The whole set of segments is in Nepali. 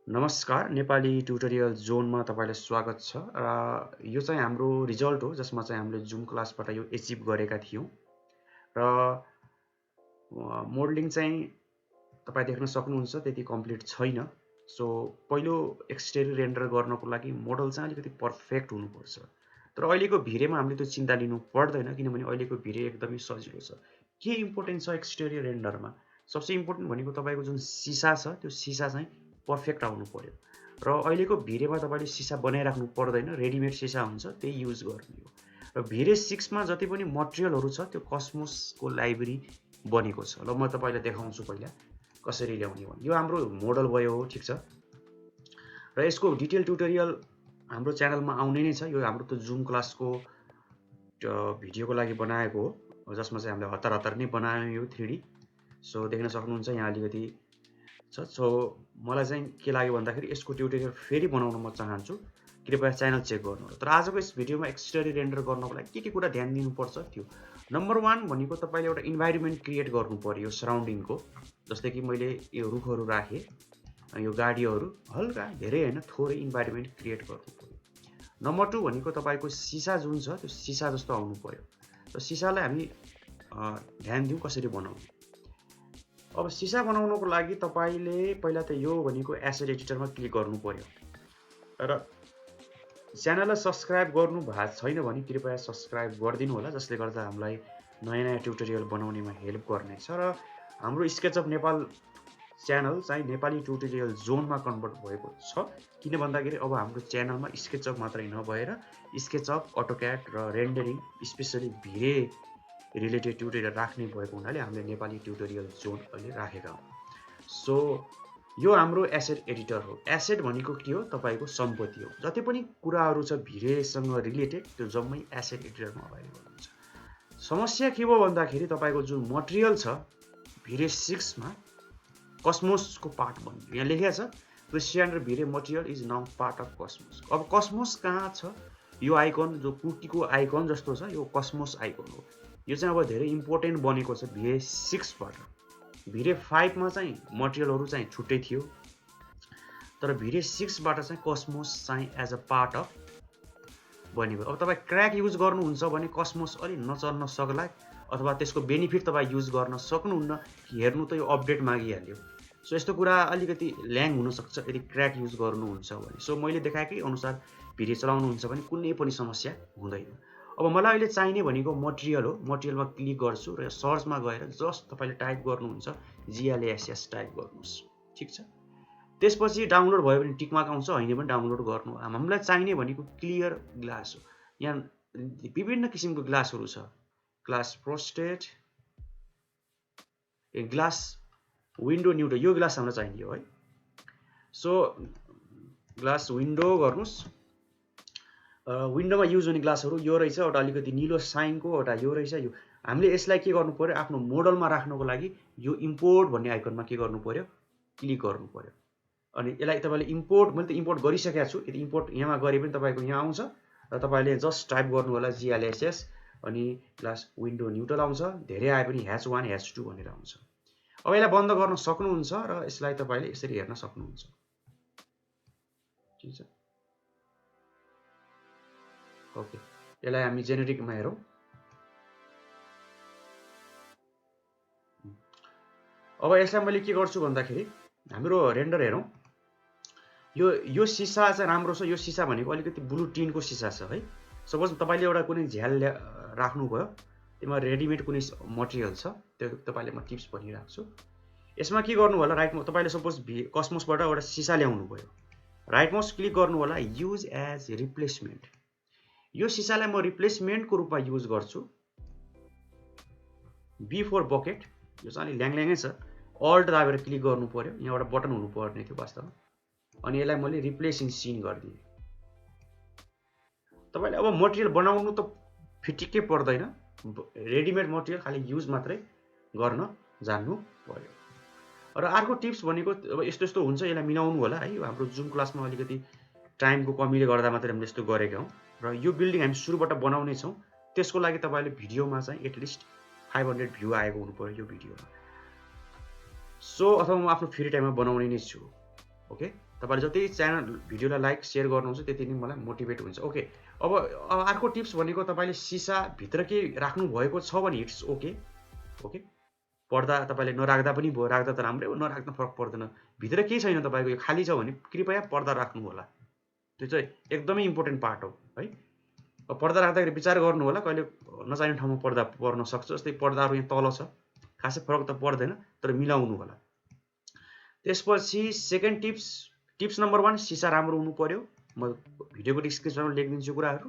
नमस्कार, नेपाली ट्युटोरियल जोनमा तपाईलाई स्वागत छ र यो चाहिँ हाम्रो रिजल्ट हो जसमा चाहिँ हामीले जुम क्लासबाट यो एचिभ गरेका थियौं र मोडलिङ चाहिँ तपाई देख्न सक्नुहुन्छ त्यति कम्प्लिट छैन। सो पहिलो एक्सटेरियर रेन्डर गर्नको लागि मोडल चाहिँ अलिकति पर्फेक्ट हुनुपर्छ। तर अहिलेको भिरेमा हामीले त्यो चिन्ता लिनु पर्दैन किनभने अहिलेको भिरे एकदमै सजिलो छ। के इम्पोर्टेन्ट छ एक्सटेरियर रेन्डरमा? सबसे इम्पोर्टेन्ट भनेको तपाईको जुन सिसा छ त्यो सिसा चाहिँ पर्फेक्ट आउनु पर्यो र अहिलेको भिरेमा तपाईले सिसा बनाइराख्नु पर्दैन, रेडिमेड सिसा हुन्छ त्यही युज गर्ने हो। र भिरे 6 मा जति पनि मटेरियलहरु छ त्यो कसमोसको लाइब्रेरी बनेको छ। ल म तपाईलाई देखाउँछु पहिला कसरी ल्याउने हो। यो हाम्रो मोडल भयो हो, ठीक छ। र यसको डिटेल ट्युटोरियल हाम्रो च्यानलमा आउने नै छ। यो हाम्रो त जुम क्लासको भिडियोको लागि बनाएको हो जसमा चाहिँ हामीले हतार हतार नै बनायौं यो 3D। सो देख्न सक्नुहुन्छ यहाँ अलिकति छ। सो मलाई चाहिँ के लाग्यो भन्दाखेरि यसको ट्युटोरियल फेरि बनाउन म चाहन्छु। कृपया च्यानल चेक गर्नुहोला। तर आजको यस भिडियोमा एक्सटेरियर रेन्डर गर्नको लागि के कुरा ध्यान दिनुपर्छ त्यो। नम्बर 1 भनेको तपाईले एउटा इन्भाइरोमेन्ट क्रिएट गर्नु पर्यो सराउन्डिङको। जस्तै कि मैले यो रुखहरु राखे, यो गाडीहरु हल्का धेरै हैन थोरै इन्भाइरोमेन्ट क्रिएट गर्नु पर्यो। नम्बर 2 भनेको तपाईको सिसा जुन छ त्यो सिसा जस्तो आउनु पर्यो। र सिसालाई हामी ध्यान दिउँ कसरी बनाउने। अब सिसा बनाउनको लागि तपाईले पहिला त यो भनेको एसेट एडिटरमा क्लिक गर्नु पर्यो। र च्यानललाई सब्स्क्राइब गर्नु भएको छैन भने कृपया सब्स्क्राइब गरिदिनु होला जसले गर्दा हामीलाई नयाँ नयाँ ट्युटोरियल बनाउनेमा हेल्प गर्नेछ। र हाम्रो स्केचअप नेपाल च्यानल चाहिँ नेपाली ट्युटोरियल जोनमा कन्भर्ट भएको छ। किन भन्दाखेरि अब हाम्रो च्यानलमा स्केचअप मात्रै नभएर स्केचअप, अटोक्याड र रेन्डरिङ स्पेशली भिरे रिलेटेड ट्युटोरियल राख्ने भएको हुनाले हामीले नेपाली ट्युटोरियल जोन अहिले राखेका हौं। सो यो हाम्रो एसेट एडिटर हो। एसेट भनेको के हो? तपाईको सम्पत्ति हो। जति पनि कुराहरु छ भिरेसँग रिलेटेड त्यो जम्मै एसेट एडिटरमा अभाइलेबल हुन्छ। समस्या के हो भन्दाखेरि तपाईको जुन मटेरियल छ भिरे 6 मा कसमोसको पार्ट बन्यो। यहाँ लेखेको छ क्रिस्टियन र भिरे material is now part of cosmos. अब कसमोस कहाँ छ? यो आइकन जो कुकीको आइकन जस्तो छ यो कसमोस आइकन हो। यो चाहिँ अब धेरै इम्पोर्टेन्ट बनेको छ भिरे 6 बाट। भिरे 5 मा चाहिँ मटेरियलहरु चाहिँ छुट्टै थियो। तर भिरे 6 बाट चाहिँ कसमोस चाहिँ एज अ पार्ट अफ बनेको। अब तपाई क्र्याक युज गर्नुहुन्छ भने कसमोस अलि नचल्न सक्ला अथवा त्यसको बेनिफिट तपाई युज गर्न सक्नुहुन्न। हेर्नु त यो अपडेट मागिहाल्यो। सो यस्तो कुरा अलिकति ल्याङ हुन सक्छ यदि क्र्याक युज गर्नुहुन्छ भने। सो मैले देखाएकै अनुसार भिरे चलाउनुहुन्छ भने कुनै पनि समस्या हुँदैन। अब मलाई अहिले चाहिने भनेको मटेरियल हो। मटेरियलमा क्लिक गर्छु र सर्चमा गएर जस्ट तपाईले टाइप गर्नुहुन्छ GLSS टाइप गर्नुस्, ठीक छ। त्यसपछि डाउनलोड भयो भने टिक मार्क आउँछ, हैन भने डाउनलोड गर्नु। हामीलाई चाहिने भनेको क्लियर ग्लास हो। यहाँ विभिन्न किसिमको ग्लासहरु छ। ग्लास फ्रस्टेड, ग्लास विन्डो न्युडो, यो ग्लास हामीलाई चाहिने हो है। सो ग्लास विन्डो गर्नुस्। विन्डोमा युज हुने ग्लासहरु यो रहेछ, एउटा अलिकति निलो साइनको, एउटा यो रहेछ। यो हामीले यसलाई के गर्नु पर्यो? आफ्नो मोडलमा राख्नको लागि यो इम्पोर्ट भन्ने आइकनमा के गर्नु पर्यो? क्लिक गर्नु पर्यो। अनि यसलाई तपाईले इम्पोर्ट, मैले त इम्पोर्ट गरिसकेको छु। यदि इम्पोर्ट यहाँमा गरे पनि तपाईको यहाँ आउँछ र तपाईले जस्ट टाइप गर्नु होला GLSS अनि ग्लास विन्डो न्युट्रल आउँछ। धेरै आए पनि #1 #2 भनेर आउँछ। अब यसलाई बन्द गर्न सक्नुहुन्छ र यसलाई तपाईले यसरी हेर्न सक्नुहुन्छ, ठीक छ। ओके, यसलाई हामी जेनेरिकमा हेरौं। अब यसलाई मैले के गर्छु भन्दाखेरि हाम्रो रेन्डर हेरौं। यो सिसा चाहिँ राम्रो छ। यो सिसा भनेको अलिकति ब्लु टिनको सिसा छ है। सपोज तपाईले एउटा कुनै झ्याल राख्नु भयो, त्यसमा रेडिमेड कुनै मटेरियल छ, त्यो तपाईले म टिप्स भनिराख्छु। यसमा के गर्नु होला? राइट तपाईले सपोज कसमोसबाट एउटा सिसा ल्याउनु भयो, राइट माउस क्लिक गर्नु होला, युज एज रिप्लेसमेन्ट। यो सिसालाई म रिप्लेसमेन्टको रूपमा युज गर्छु। बी फर बकेट, यो चाहिँ अलि ल्याङल्याङै छ। अल्ट दाबेर क्लिक गर्नु पर्यो। यहाँ एउटा बटन हुनु पर्ने थियो वास्तवमा। अनि यसलाई मैले रिप्लेसिङ सिन गर्दिए। तपाईले अब मटेरियल बनाउनु त फिटिक्कै पर्दैन। रेडिमेड मटेरियल खाली युज मात्रै गर्न जान्नु पर्यो। र अर्को टिप्स भनेको अब यस्तो यस्तो हुन्छ, यसलाई मिलाउनु होला है। हाम्रो जुम क्लासमा अलिकति टाइमको कमीले गर्दा मात्रै हामीले यस्तो गरेका हौं। र यो बिल्डिङ हामी सुरुबाट बनाउने छौं। त्यसको लागि तपाईले भिडियोमा चाहिँ एटलिस्ट 500 भ्यू आएको हुनु पर्यो यो भिडियोमा। सो अथवा म आफ्नो फ्री टाइममा बनाउने नै छु। ओके, तपाईले जति च्यानल भिडियोलाई लाइक शेयर गर्नुहुन्छ त्यति नै मलाई मोटिभेट हुन्छ। ओके, अब अर्को टिप्स भनेको तपाईले सिसा भित्र के राख्नु भएको छ भने इट्स ओके। ओके, पर्दा तपाईले नराख्दा पनि भयो, राख्दा त राम्रै हो, नराख्दा फरक पर्दैन। भित्र केही छैन तपाईको, यो खाली छ भने कृपया पर्दा राख्नु होला। त्यो चाहिँ एकदमै इम्पोर्टेन्ट पार्ट हो है। पर्दा राख्दाखेरि विचार गर्नु होला, कहिले नचाहिने ठाउँमा पर्दा पर्न सक्छ। जस्तै पर्दाहरु यहाँ तल छ, खासै फरक त पर्दैन, तर मिलाउनु होला। त्यसपछि सेकेन्ड टिप्स नम्बर 1 सिसा राम्रो हुनु पर्यो। म भिडियोको डिस्क्रिप्सनमा लेखिदिन्छु कुराहरु।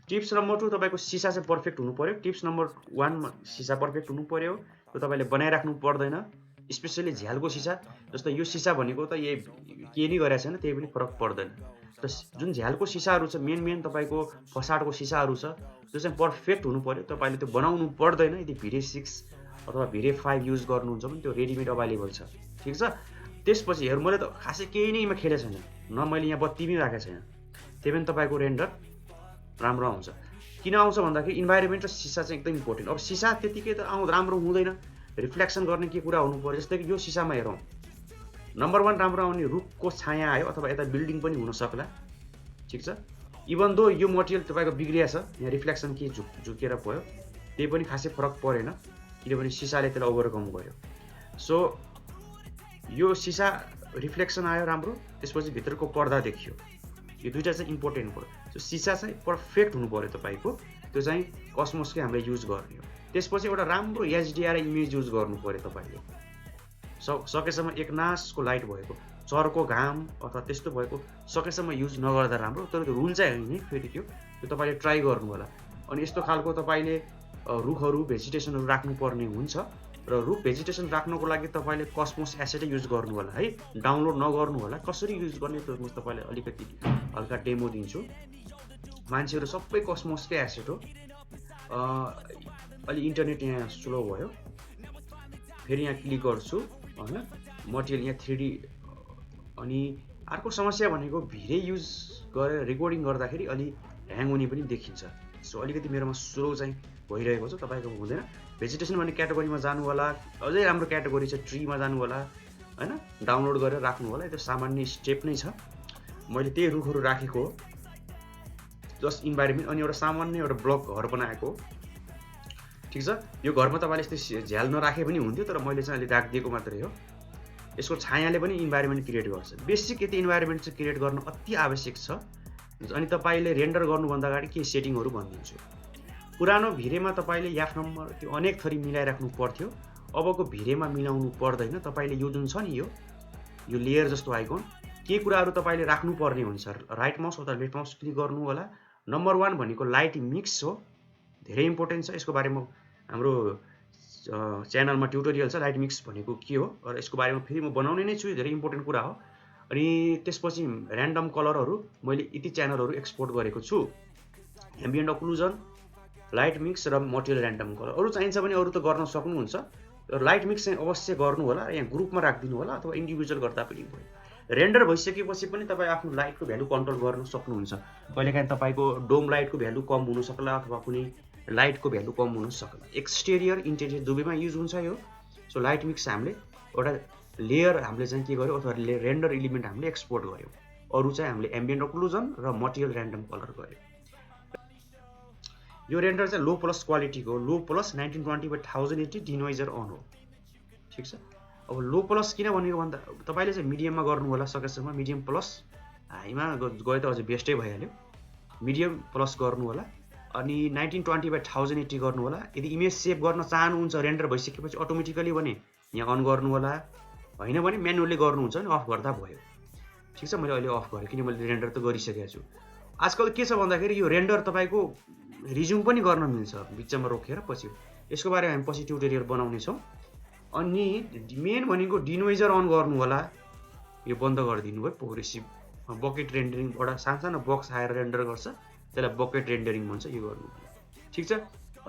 टिप्स नम्बर 2 तपाईको सिसा चाहिँ पर्फेक्ट हुनु पर्यो। टिप्स नम्बर 1 मा सिसा पर्फेक्ट हुनु पर्यो। त्यो तपाईले बनाइराख्नु पर्दैन, स्पेशली झ्यालको सिसा। जस्तो यो सिसा भनेको त के नि गरेको छैन, त्यही पनि फरक पर्दैन। र जुन झ्यालको सिसाहरु छ, मेन तपाईको फसाडको सिसाहरु छ, त्यो चाहिँ पर्फेक्ट हुनु पर्यो। तपाईले त्यो बनाउनु पर्दैन। यदि भिरे 6 अथवा भिरे 5 युज गर्नुहुन्छ भने त्यो रेडिमेड अवेलेबल छ। ठीक छ। त्यसपछि हेर, मैले त खासै केही नै यिमा खेले छैन, न मैले यहाँ बत्ती पनि राखेको छैन, त्यही पनि तपाईको रेन्डर राम्रो आउँछ। किन आउँछ भन्दाखेरि इन्भाइरोमेन्ट र सिसा चाहिँ एकदम इम्पोर्टेन्ट। अब सिसा त्यतिकै त राम्रो हुँदैन, रिफ्लेक्सन गर्ने के कुरा हुनु पर्यो। जस्तै कि यो सिसामा हेरौँ, नम्बर 1 राम्रो आउने रुखको छाया आयो, अथवा यता बिल्डिङ पनि हुन सक्ला। ठीक छ। इभन दो यो मटेरियल तपाईको बिग्रिया छ, यहाँ रिफ्लेक्सन के झुकेर भयो, त्यही पनि खासै फरक परेन, किनभने सिसाले त्यसलाई ओभरकम गर्यो। सो यो सिसा रिफ्लेक्सन आयो राम्रो, त्यसपछि भित्रको पर्दा देखियो। यो दुईटा चाहिँ इम्पोर्टेन्ट भयो। सो सिसा चाहिँ पर्फेक्ट हुनु पर्यो तपाईको, त्यो चाहिँ कसमोसकै हामीले युज गर्ने हो। त्यसपछि एउटा राम्रो एचडीआर इमेज युज गर्नु पर्यो तपाईले। सकेसम्म एकनासको लाइट भएको, चर्को घाम अथवा त्यस्तो भएको सकेसम्म युज नगर्दा राम्रो। तर त्यो रुल चाहिँ हैन, फेरि त्यो तपाईले ट्राई गर्नु होला। अनि यस्तो खालको तपाईले रुखहरु भेजिटेसनहरु राख्नु पर्ने हुन्छ, र रुख भेजिटेसन राख्नको लागि तपाईले कसमोस एसेट युज गर्नु होला है। डाउनलोड नगर्नु होला। कसरी युज गर्ने त्यो म तपाईलाई अलिकति हल्का डेमो दिन्छु। मान्छेहरु सबै कसमोसकै एसेट हो। अलि इन्टरनेट यहाँ स्लो भयो, फेरि यहाँ क्लिक गर्छु हैन, मटेरियल यहाँ 3D। अनि अर्को समस्या भनेको भिरे युज गरेर रेकर्डिङ गर्दाखेरि अलि ह्याङ हुने पनि देखिन्छ। सो अलिकति मेरोमा स्लो चाहिँ भइरहेको छ, तपाईको हुँदैन। भेजिटेसन भन्ने क्याटेगोरीमा जानु होला, अझै राम्रो क्याटेगोरी छ ट्रीमा जानु होला हैन, डाउनलोड गरेर राख्नु होला। यो सामान्य स्टेप नै छ। मैले त्यही रुखहरु राखेको हो, जस्ट इन्भाइरोमेन्ट। अनि एउटा सामान्य एउटा ब्लक घर बनाएको। ठीक छ। यो घरमा तपाईले यस्तै झ्याल नराखे पनि हुन्थ्यो, तर मैले चाहिँ अलि राखिदिएको मात्रै हो। यसको छायाले पनि इन्भाइरोमेन्ट क्रिएट गर्छ। बेसिक यति इन्भाइरोमेन्ट चाहिँ क्रिएट गर्न अति आवश्यक छ। अनि तपाईले रेन्डर गर्नुभन्दा अगाडि के सेटिङहरु भनिदिन्छु। पुरानो भिरेमा तपाईले याफ नम्बर त्यो अनेक थरी मिलाइराख्नु पर्थ्यो। अबको भिरेमा मिलाउनु पर्दैन। तपाईले यो जुन छ नि, यो लेयर जस्तो आइकन, के कुराहरु तपाईले राख्नु पर्ने हुन्छ, राइट माउस अथवा लेफ्ट माउस क्लिक गर्नु होला। नम्बर 1 भनेको लाइट मिक्स हो, धेरै इम्पोर्टेन्ट छ। यसको बारेमा हाम्रो च्यानलमा ट्युटोरियल छ, लाइट मिक्स भनेको के हो, र यसको बारेमा फेरि म बनाउने नै छु, धेरै इम्पोर्टेन्ट कुरा हो। अनि त्यसपछि र्यान्डम कलरहरु मैले यति च्यानलहरु एक्सपोर्ट गरेको छु। एम्बिएन्ट ओक्लुजन, लाइट मिक्स र मटेरियल र्यान्डम कलर। अरु चाहिन्छ भने अरु त गर्न सक्नुहुन्छ। लाइट मिक्स चाहिँ अवश्य गर्नु होला, यहाँ ग्रुपमा राख्दिनु होला अथवा इन्डिभिजुअल गर्दा पनि भयो। रेन्डर भइसकेपछि पनि तपाई आफ्नो लाइटको भ्यालु कन्ट्रोल गर्न सक्नुहुन्छ। कहिलेकाहीँ तपाईको डोम लाइटको भ्यालु कम हुन सक्ला, अथवा कुनै लाइटको भ्यालु कम हुन सक्ला। एक्सटेरियर इन्टेरियर दुवैमा युज हुन्छ यो। सो लाइट मिक्स हामीले एउटा लेयर हामीले चाहिँ के गर्यो, अथवा रेन्डर एलिमेन्ट हामीले एक्सपोर्ट गर्यो। अरु चाहिँ हामीले एम्बिएन्ट ओक्लुजन र मटेरियल र्यान्डम कलर गर्यो। यो रेन्डर चाहिँ लो प्लस क्वालिटीको, लो प्लस 1920/1080 डिनोइजर अन हो। ठीक छ। अब लो प्लस किन भनेको भन्दा तपाईले चाहिँ मिडियममा गर्नु होला सकेसम्म। मिडियम प्लस हाईमा गए त अझै बेस्टै भइहाल्यो। मिडियम प्लस गर्नु होला। अनि 1920/1080 गर्नु होला। यदि इमेज सेभ गर्न चाहनुहुन्छ रेन्डर भइसकेपछि अटोमेटिकली भने यहाँ अन गर्नु होला, हैन भने म्यानुअली गर्नुहुन्छ भने अफ गर्दा भयो। ठीक छ। मैले अहिले अफ गरे किन मैले रेन्डर त गरिसकेको छु। आजकल के छ भन्दाखेरि यो रेन्डर तपाईको रिज्युम पनि गर्न मिल्छ, बिचमा रोकेर पछि। यसको बारेमा हामी पछि ट्युटोरियल बनाउने छौं। अनि मेन भनेको डिनोइजर अन गर्नु होला। यो बन्द गरिदिनु भयो। प्रोग्रेसिभ बकेट रेन्डरिङ एउटा सानो बक्स आएर रेन्डर गर्छ, त्यसलाई बकेट रेन्डरिङ भन्छ। यो गर्नु ठीक छ।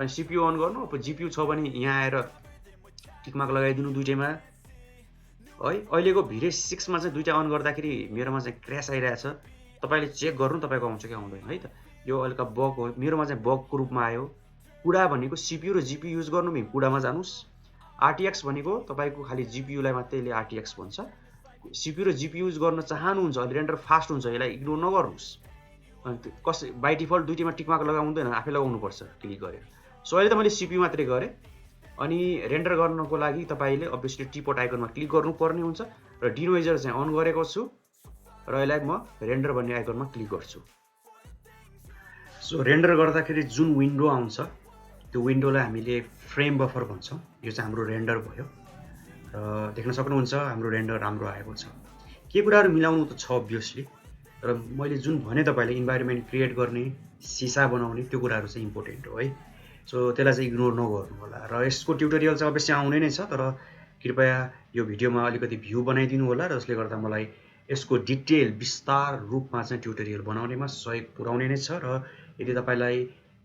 अनि सीपीयू अन गर्नु। अब जीपीयू छ भने यहाँ आएर टिक मार्क लगाइदिनु दुईटैमा है। अहिलेको भिरे 6 मा चाहिँ दुईटा अन गर्दाखेरि मेरोमा चाहिँ क्र्यास आइरहेछ। तपाईले चेक गर्नु तपाईको आउँछ कि आउँदैन है त। यो अलिका बग हो, मेरोमा चाहिँ बगको रूपमा आयो। कुडा भनेको सीपीयू र जीपीयू युज गर्नु भने कुडामा जानुस्। आरटीएक्स भनेको तपाईको खाली जीपीयू लाई मात्रै ले आरटीएक्स भन्छ। CPU र GPU युज गर्न चाहनुहुन्छ, अहिले रेन्डर फास्ट हुन्छ, यसलाई इग्नोर नगर्नुहोस्। अनि कसै बाई डिफल्ट दुईटैमा टिक मार्क लगाउँदैन, आफै लगाउनुपर्छ क्लिक गरेर। सो अहिले त मैले CPU मात्रै गरेँ। अनि रेन्डर गर्नको लागि तपाईँले अभियसली टिपोट आइकनमा क्लिक गर्नुपर्ने हुन्छ र डिनोइजर चाहिँ अन गरेको छु र यसलाई म रेन्डर भन्ने आइकनमा क्लिक गर्छु। सो रेन्डर गर्दाखेरि जुन विन्डो आउँछ त्यो विन्डोलाई हामीले फ्रेम बफर भन्छौँ। यो चाहिँ हाम्रो रेन्डर भयो र देख्न सक्नुहुन्छ हाम्रो रेन्डर राम्रो आएको छ। के कुराहरू मिलाउनु त छ अभियसली, र मैले जुन भने तपाईँले इन्भाइरोमेन्ट क्रिएट गर्ने, सिसा बनाउने, त्यो कुराहरू चाहिँ इम्पोर्टेन्ट हो है। सो त्यसलाई चाहिँ इग्नोर नगर्नु होला। र यसको ट्युटोरियल चाहिँ अवश्य आउने नै छ, तर कृपया यो भिडियोमा अलिकति भ्यू बनाइदिनु होला, र जसले गर्दा मलाई यसको डिटेल विस्तार रूपमा चाहिँ ट्युटोरियल बनाउनेमा सहयोग पुर्याउने नै छ। र यदि तपाईँलाई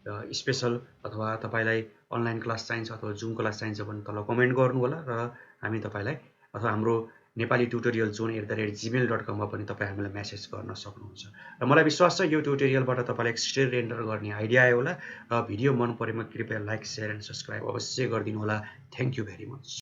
स्पेसल अथवा तपाईँलाई अनलाइन क्लास चाहिन्छ अथवा जुम क्लास चाहिन्छ भने तल कमेन्ट गर्नु होला, र हामी तपाईँलाई अथवा हाम्रो नेपाली ट्युटोरियल zone@gmail.com मा पनि तपाईँ हामीलाई मेसेज गर्न सक्नुहुन्छ। र मलाई विश्वास छ यो ट्युटोरियलबाट तपाईँलाई एक्सटेरियर रेन्डर गर्ने आइडिया आयो होला। र भिडियो मन परेमा कृपया लाइक, सेयर एन्ड सब्सक्राइब अवश्य गरिदिनु होला। Thank you very much.